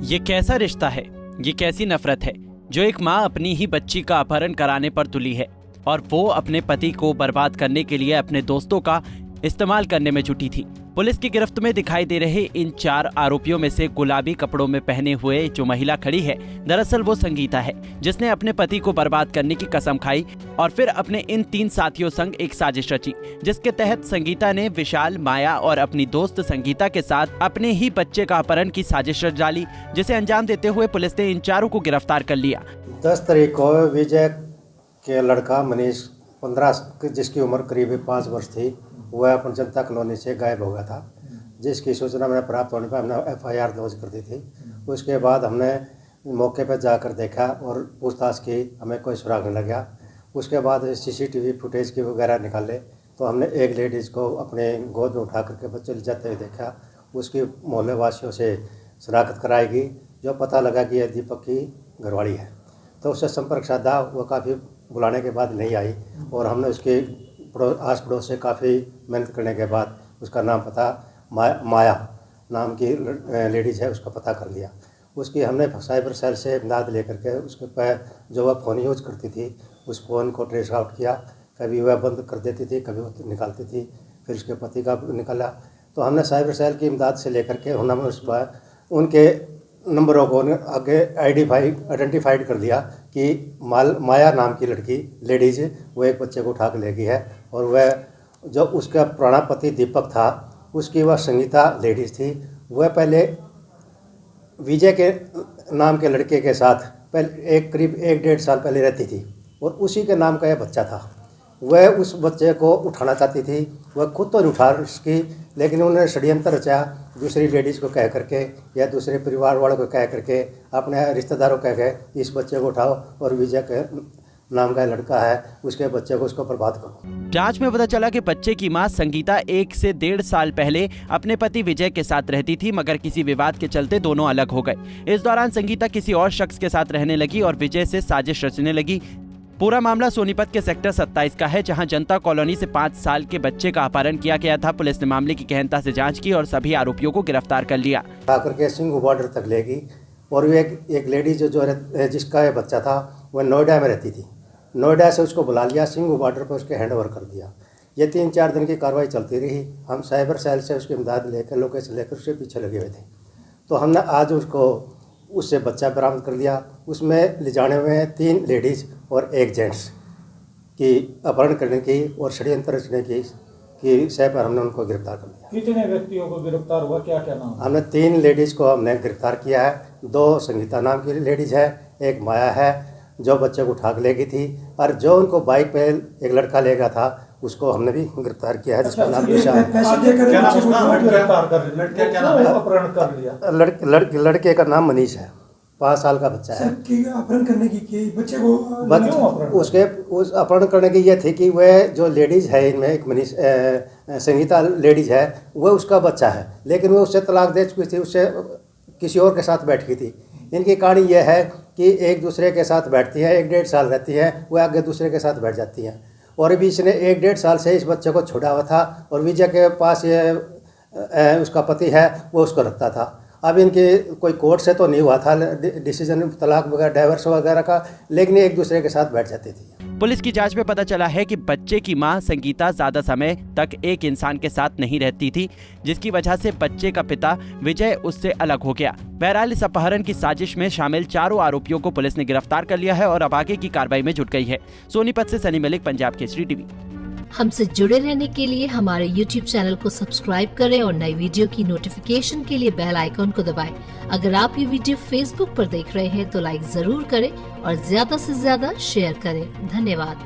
ये कैसा रिश्ता है, ये कैसी नफरत है जो एक माँ अपनी ही बच्ची का अपहरण कराने पर तुली है और वो अपने पति को बर्बाद करने के लिए अपने दोस्तों का इस्तेमाल करने में जुटी थी। पुलिस की गिरफ्त में दिखाई दे रहे इन 4 आरोपियों में से गुलाबी कपड़ों में पहने हुए जो महिला खड़ी है, दरअसल वो संगीता है, जिसने अपने पति को बर्बाद करने की कसम खाई और फिर अपने इन 3 साथियों संग एक साजिश रची, जिसके तहत संगीता ने विशाल, माया और अपनी दोस्त संगीता के साथ अपने ही बच्चे का अपहरण की साजिश रच डाली, जिसे अंजाम देते हुए पुलिस ने इन 4 को गिरफ्तार कर लिया। 10 तारीख को विजय के लड़का मनीष 15 जिसकी उम्र करीब 5 वर्ष थी, वह अपन जनता कॉलोनी से गायब हो गया था, जिसकी सूचना मैंने प्राप्त होने पर हमने FIR लॉन्च कर दी थी। उसके बाद हमने मौके पर जाकर देखा और पूछताछ की, हमें कोई सुराग नहीं लगा। उसके बाद CCTV फुटेज की वगैरह निकाले तो हमने एक लेडीज़ को अपने गोद में उठा करके बच्चे ले जाते हुए देखा। उसकी मोहल्ले वासियों से शनाख्त कराएगी, जो पता लगा कि यह दीपक की घरवाली है। तो उससे संपर्क साधा, वो काफ़ी बुलाने के बाद नहीं आई और हमने उसके आस पड़ोस से काफ़ी मेहनत करने के बाद उसका नाम पता माया नाम की लेडीज़ है, उसका पता कर लिया। उसकी हमने साइबर सेल से इमदाद लेकर के उसके पर जो वह फ़ोन यूज करती थी उस फ़ोन को ट्रेस आउट किया। कभी वह बंद कर देती थी, कभी वो निकालती थी, फिर उसके पति का निकाला। तो हमने साइबर सेल की इमदाद से लेकर के हमने उस पर उनके नंबरों को आगे आइडेंटिफाइड कर लिया कि माया नाम की लड़की लेडीज़ वो एक बच्चे को उठा के ले गई है और वह जो उसका पुराना पति दीपक था उसकी वह संगीता लेडीज़ थी। वह पहले विजय के नाम के लड़के के साथ पहले करीब 1-1.5 साल पहले रहती थी और उसी के नाम का यह बच्चा था। वह उस बच्चे को उठाना चाहती थी, वह खुद तो नहीं उठा सकी, लेकिन उन्होंने षड्यंत्र रचा दूसरी लेडीज़ को कह करके या दूसरे परिवार वालों को कह करके, अपने रिश्तेदारों कह के इस बच्चे को उठाओ और विजय के नाम का लड़का है उसके बच्चे को उसको बर्बाद करो। जांच में पता चला कि बच्चे की मां संगीता 1 से 1.5 साल पहले अपने पति विजय के साथ रहती थी, मगर किसी विवाद के चलते दोनों अलग हो गए। इस दौरान संगीता किसी और शख्स के साथ रहने लगी और विजय से साजिश रचने लगी। पूरा मामला सोनीपत के सेक्टर 27 का है, जहां जनता कॉलोनी से 5 साल के बच्चे का अपहरण किया गया था। पुलिस ने मामले की गहनता से जांच की और सभी आरोपियों को गिरफ्तार कर लिया। आकर के सिंघू बॉर्डर तक लेगी और वो एक लेडीज जो जिसका ये बच्चा था वह नोएडा में रहती थी। नोएडा से उसको बुला लिया, सिंघू बॉर्डर पर उसके हैंड ओवर कर दिया। ये 3-4 दिन की कार्रवाई चलती रही। हम साइबर सेल से उसकी इमदाद लेकर लोकेशन लेकर उसके पीछे लगे हुए थे। तो हमने आज उससे बच्चा बरामद कर लिया। उसमें ले जाने में 3 लेडीज़ और 1 जेंट्स की अपहरण करने की और षड्यंत्र रचने की सह पर हमने उनको गिरफ्तार कर लिया। कितने व्यक्तियों को गिरफ्तार हुआ, क्या क्या नाम? हमने 3 लेडीज़ को हमने गिरफ्तार किया है। 2 संगीता नाम की लेडीज़ है, 1 माया है जो बच्चे को उठा के ले गई थी, और जो उनको बाइक पे एक लड़का ले गया था उसको हमने भी गिरफ्तार किया है, जिसका नाम विशाल है। लड़के का नाम मनीष है, 5 साल का बच्चा है। अपहरण करने की बच्चे को उस अपहरण करने की ये थी कि वह जो लेडीज़ है इनमें एक मनीष संगीता लेडीज़ है, वह उसका बच्चा है, लेकिन वो उससे तलाक दे चुकी थी, उससे किसी और के साथ बैठ गई थी। इनकी कहानी यह है कि एक दूसरे के साथ बैठती है, 1-1.5 साल रहती है, वह आगे दूसरे के साथ बैठ जाती हैं। और अभी इसने 1-1.5 साल से इस बच्चे को छोड़ा हुआ था और विजय के पास ये उसका पति है, वो उसको रखता था। अब इनकी कोई कोर्ट से तो नहीं हुआ था डिसीजन तलाक वगैरह डाइवर्स वगैरह का, लेकिन एक दूसरे के साथ बैठ जाती थी। पुलिस की जांच में पता चला है कि बच्चे की मां संगीता ज्यादा समय तक एक इंसान के साथ नहीं रहती थी, जिसकी वजह से बच्चे का पिता विजय उससे अलग हो गया। बहरहाल इस अपहरण की साजिश में शामिल 4 आरोपियों को पुलिस ने गिरफ्तार कर लिया है और अब आगे की कार्रवाई में जुट गई है। सोनीपत से सनी मलिक, पंजाब केसरी टीवी। हमसे जुड़े रहने के लिए हमारे YouTube चैनल को सब्सक्राइब करें और नई वीडियो की नोटिफिकेशन के लिए बेल आइकॉन को दबाएं। अगर आप ये वीडियो Facebook पर देख रहे हैं तो लाइक जरूर करें और ज्यादा से ज्यादा शेयर करें। धन्यवाद।